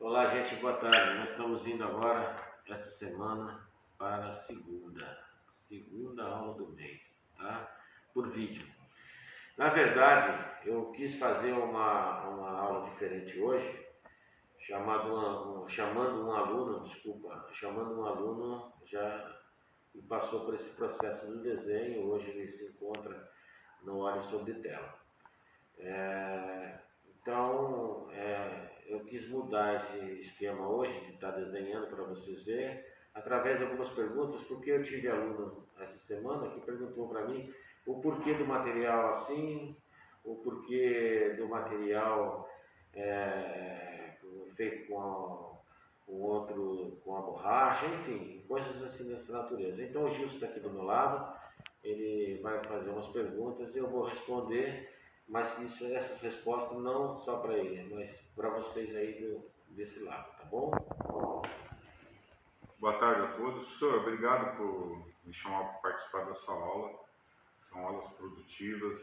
Olá, gente, boa tarde. Nós estamos indo agora, essa semana, para a segunda aula do mês, tá? Por vídeo. Na verdade, eu quis fazer uma aula diferente hoje, chamando um aluno já que passou por esse processo do desenho. Hoje ele se encontra no Olhe Sobre Tela. Então, eu quis mudar esse esquema hoje, de estar desenhando para vocês verem, através de algumas perguntas, porque eu tive aluno essa semana que perguntou para mim o porquê do material assim, o porquê do material feito com a borracha, enfim, coisas assim dessa natureza. Então o Gilson está aqui do meu lado, ele vai fazer umas perguntas e eu vou responder. Mas essas respostas não só para ele, mas para vocês aí desse lado, tá bom? Boa tarde a todos. Professor, obrigado por me chamar para participar dessa aula. São aulas produtivas.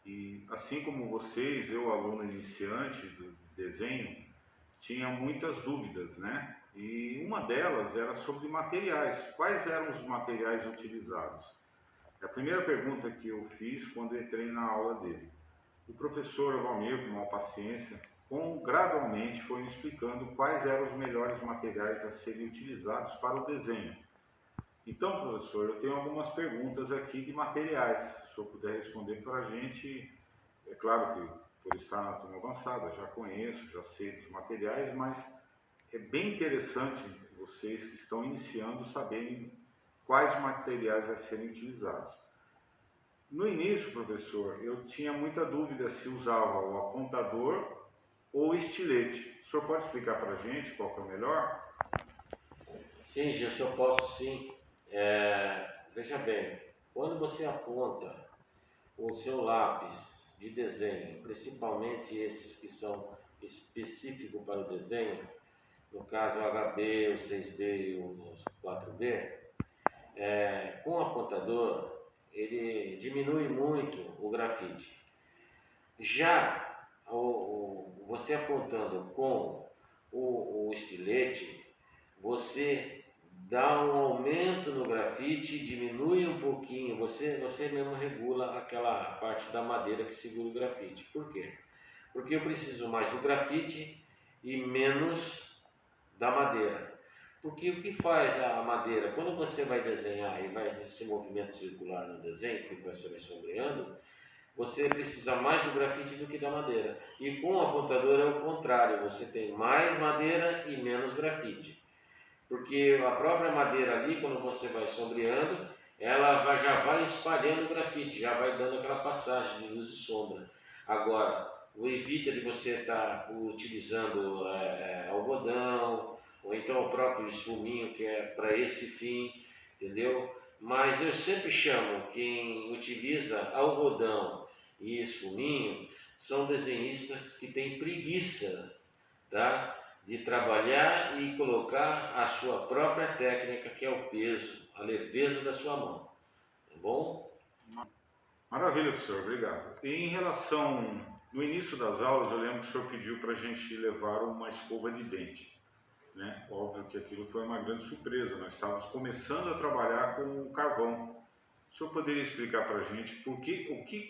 E assim como vocês, eu, aluno iniciante do desenho, tinha muitas dúvidas, né? E uma delas era sobre materiais. Quais eram os materiais utilizados? A primeira pergunta que eu fiz quando entrei na aula dele. O professor Valmir, com uma paciência, gradualmente foi me explicando quais eram os melhores materiais a serem utilizados para o desenho. Então, professor, eu tenho algumas perguntas aqui de materiais. Se o senhor puder responder para a gente, é claro que por estar na turma avançada, já conheço, já sei dos materiais, mas é bem interessante vocês que estão iniciando saberem quais materiais a serem utilizados. No início, professor, eu tinha muita dúvida se usava o apontador ou o estilete. O senhor pode explicar para a gente qual que é o melhor? Sim, Gilson, eu posso sim. Veja bem, quando você aponta o seu lápis de desenho, principalmente esses que são específicos para o desenho, no caso o HB, o 6B e o 4B, com o apontador, ele diminui muito o grafite. Já você apontando com o estilete, você dá um aumento no grafite, diminui um pouquinho, você mesmo regula aquela parte da madeira que segura o grafite. Por quê? Porque eu preciso mais do grafite e menos da madeira. Porque o que faz a madeira, quando você vai desenhar e vai nesse movimento circular no desenho, que você vai sombreando, você precisa mais do grafite do que da madeira. E com o apontador é o contrário, você tem mais madeira e menos grafite. Porque a própria madeira ali, quando você vai sombreando, ela já vai espalhando o grafite, já vai dando aquela passagem de luz e sombra. Agora, evita de você estar utilizando algodão, ou então o próprio esfuminho, que é para esse fim, entendeu? Mas eu sempre chamo quem utiliza algodão e esfuminho, são desenhistas que têm preguiça, tá? De trabalhar e colocar a sua própria técnica, que é o peso, a leveza da sua mão, tá bom? Maravilha, professor, obrigado. E em relação, no início das aulas, eu lembro que o senhor pediu para a gente levar uma escova de dente, né? Óbvio que aquilo foi uma grande surpresa, nós estávamos começando a trabalhar com o carvão. O senhor poderia explicar para a gente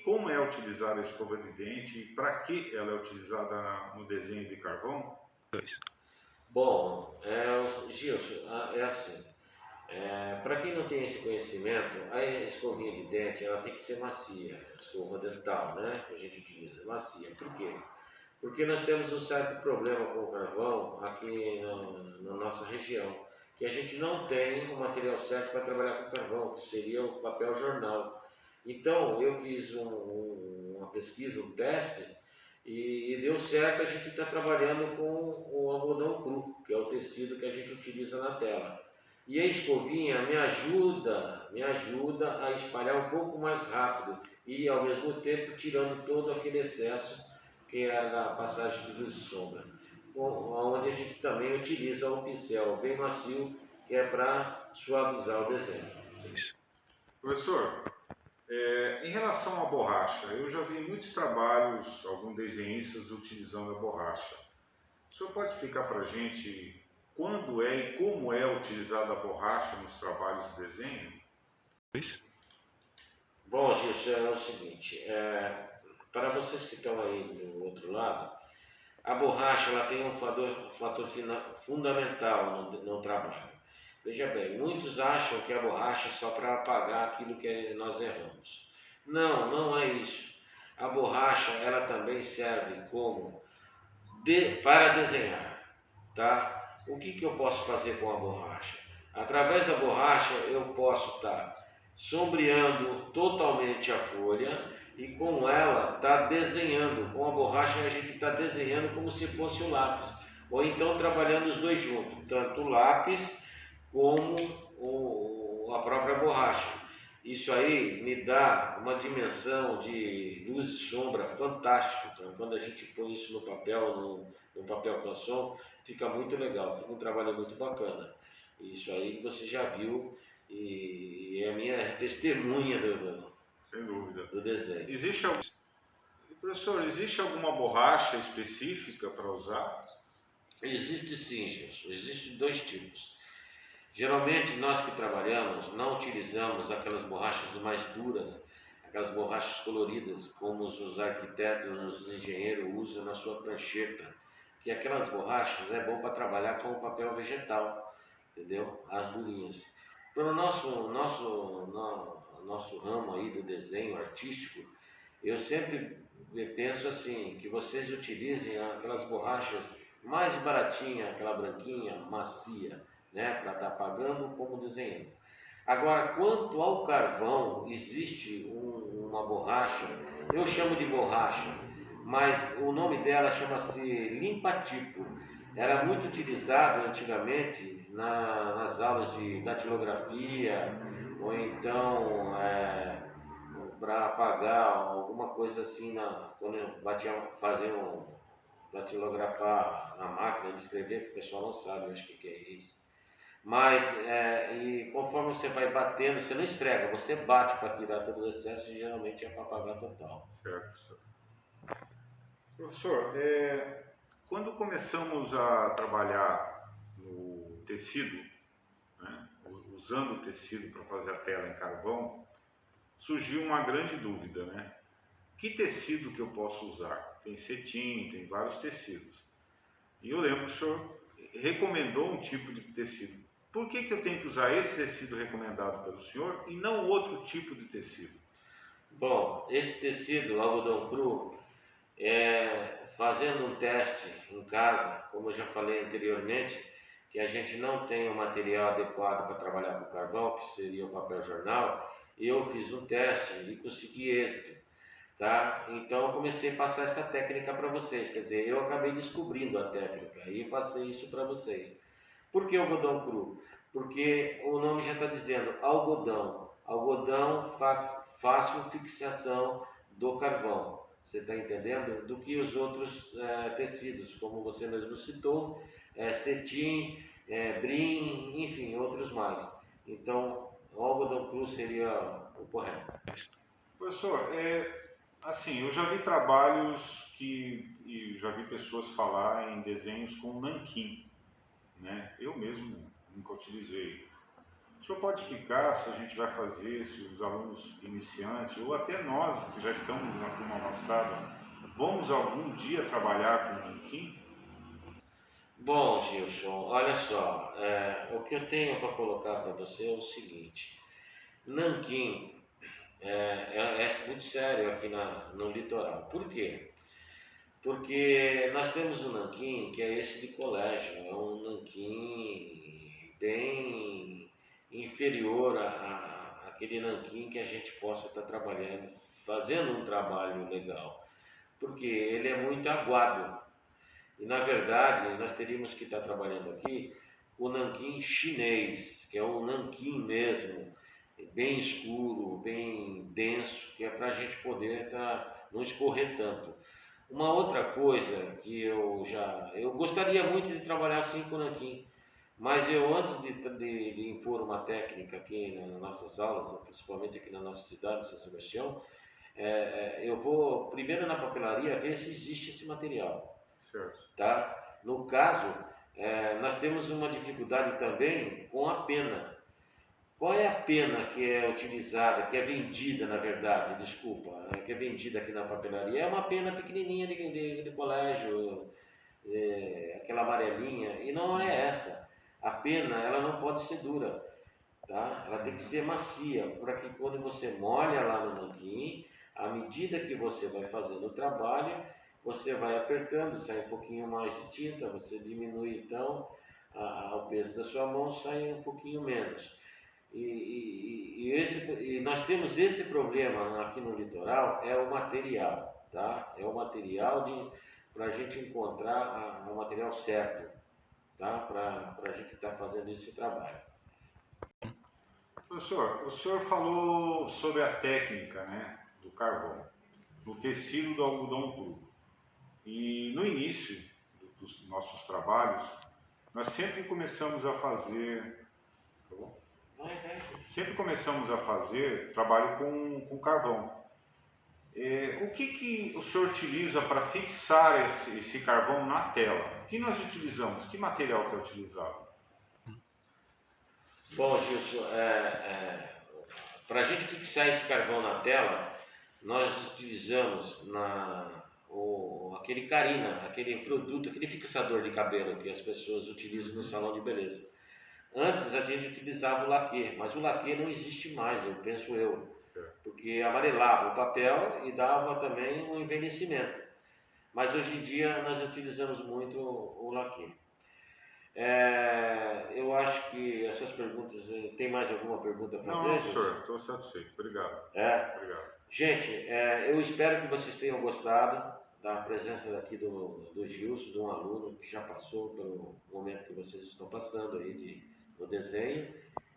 como é utilizada a escova de dente e para que ela é utilizada no desenho de carvão? Bom, Gilson, é assim, para quem não tem esse conhecimento, a escovinha de dente ela tem que ser macia, a escova dental, né, que a gente utiliza, macia. Por quê? Porque nós temos um certo problema com o carvão aqui na nossa região, que a gente não tem o material certo para trabalhar com carvão, que seria o papel jornal. Então eu fiz uma pesquisa, um teste, e deu certo. A gente está trabalhando com o algodão cru, que é o tecido que a gente utiliza na tela. E a escovinha me ajuda a espalhar um pouco mais rápido e ao mesmo tempo tirando todo aquele excesso que é a passagem de luz e sombra, onde a gente também utiliza o pincel bem macio, que é para suavizar o desenho. Professor, em relação à borracha, eu já vi muitos trabalhos, alguns desenhistas utilizando a borracha. O senhor pode explicar para a gente quando é e como é utilizada a borracha nos trabalhos de desenho? Bom, Gilson, é o seguinte, para vocês que estão aí do outro lado, a borracha ela tem um fator fundamental no trabalho. Veja bem, muitos acham que a borracha é só para apagar aquilo que nós erramos. Não, não é isso. A borracha ela também serve para desenhar, tá? O que eu posso fazer com a borracha? Através da borracha eu posso estar sombreando totalmente a folha e com ela está desenhando. Com a borracha a gente está desenhando como se fosse o lápis, ou então trabalhando os dois juntos, tanto o lápis como a própria borracha. Isso aí me dá uma dimensão de luz e sombra fantástico. Então, quando a gente põe isso no papel canson, fica muito legal, fica um trabalho muito bacana. Isso aí você já viu e é a minha testemunha Sem dúvida. do desenho. Professor, existe alguma borracha específica para usar? Existe sim, Gilson. Existem dois tipos. Geralmente nós que trabalhamos não utilizamos aquelas borrachas mais duras, aquelas borrachas coloridas, como os arquitetos, os engenheiros usam na sua prancheta, que aquelas borrachas é bom para trabalhar com o papel vegetal, entendeu? As durinhas. Pelo nosso ramo aí do desenho artístico, eu sempre penso assim, que vocês utilizem aquelas borrachas mais baratinhas, aquela branquinha, macia, né, para estar apagando como desenhando. Agora, quanto ao carvão, existe uma borracha, eu chamo de borracha, mas o nome dela chama-se limpa-tipo. Era muito utilizado antigamente nas aulas de datilografia, ou então para apagar alguma coisa assim, quando faziam datilografar na máquina de escrever, que o pessoal não sabe, eu acho que é isso. Mas, e conforme você vai batendo, você não esfrega, você bate para tirar todo o excesso e geralmente é para apagar total. Certo. Professor, quando começamos a trabalhar no tecido, né, usando o tecido para fazer a tela em carvão, surgiu uma grande dúvida, né? Que tecido que eu posso usar? Tem cetim, tem vários tecidos. E eu lembro que o senhor recomendou um tipo de tecido. Por que eu tenho que usar esse tecido recomendado pelo senhor e não outro tipo de tecido? Bom, esse tecido, algodão cru, fazendo um teste em casa, como eu já falei anteriormente, que a gente não tem o material adequado para trabalhar com carvão, que seria o papel jornal, eu fiz um teste e consegui êxito. Tá? Então eu comecei a passar essa técnica para vocês, quer dizer, eu acabei descobrindo a técnica e passei isso para vocês. Por que algodão cru? Porque o nome já está dizendo algodão, fácil fixação do carvão, você está entendendo? Do que os outros tecidos, como você mesmo citou, cetim, brim, enfim, outros mais. Então o algodão cru seria o correto. Professor, assim, eu já vi trabalhos e já vi pessoas falar em desenhos com nanquim, né? Eu mesmo nunca utilizei. O senhor pode explicar se a gente vai fazer, se os alunos iniciantes, ou até nós que já estamos na turma avançada, vamos algum dia trabalhar com nanquim? Bom, Gilson, olha só, o que eu tenho para colocar para você é o seguinte: nanquim é muito sério aqui no litoral. Por quê? Porque nós temos um nanquim que é esse de colégio, é um nanquim bem inferior àquele nanquim que a gente possa estar trabalhando, fazendo um trabalho legal, porque ele é muito aguado. E na verdade nós teríamos que estar trabalhando aqui o nanquim chinês, que é o nanquim mesmo, bem escuro, bem denso, que é para a gente poder não escorrer tanto. Uma outra coisa que eu gostaria muito de trabalhar assim com o nanquim, mas eu antes de impor uma técnica aqui nas nossas aulas, principalmente aqui na nossa cidade, São Sebastião, eu vou primeiro na papelaria ver se existe esse material. Certo. Tá? No caso, nós temos uma dificuldade também com a pena. Qual é a pena que é utilizada, que é vendida, na verdade, desculpa, que é vendida aqui na papelaria? É uma pena pequenininha de colégio, aquela amarelinha, e não é essa. A pena, ela não pode ser dura, tá? Ela tem que ser macia, para que quando você molha lá no nanquim, à medida que você vai fazendo o trabalho, você vai apertando, sai um pouquinho mais de tinta, você diminui então o peso da sua mão, sai um pouquinho menos. E nós temos esse problema aqui no litoral, é o material, tá? É o material para a gente encontrar o material certo, tá? Para a gente estar fazendo esse trabalho. Professor, o senhor falou sobre a técnica, né, do carvão, no tecido do algodão cru. E no início dos nossos trabalhos, nós sempre começamos a fazer, tá bom? Sempre começamos a fazer trabalho com carvão. O que o senhor utiliza para fixar esse carvão na tela? O que nós utilizamos? Que material que é utilizado? Bom, Gilson, para a gente fixar esse carvão na tela, nós utilizamos aquele Carina, aquele produto, aquele fixador de cabelo que as pessoas utilizam no salão de beleza. Antes a gente utilizava o laque, mas o laque não existe mais, eu penso porque amarelava o papel e dava também um envelhecimento. Mas hoje em dia nós utilizamos muito o laque. Eu acho que essas perguntas, tem mais alguma pergunta para fazer? Não, senhor, estou satisfeito, obrigado. Obrigado. Gente, eu espero que vocês tenham gostado da presença aqui do Gilson, de um aluno que já passou pelo momento que vocês estão passando aí no desenho,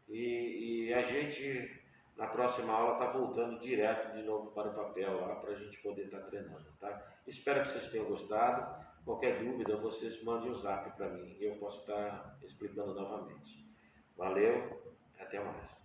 e a gente na próxima aula está voltando direto de novo para o papel lá para a gente poder estar treinando, tá? Espero que vocês tenham gostado. Qualquer dúvida, vocês mandem um zap para mim e eu posso estar explicando novamente. Valeu, até mais.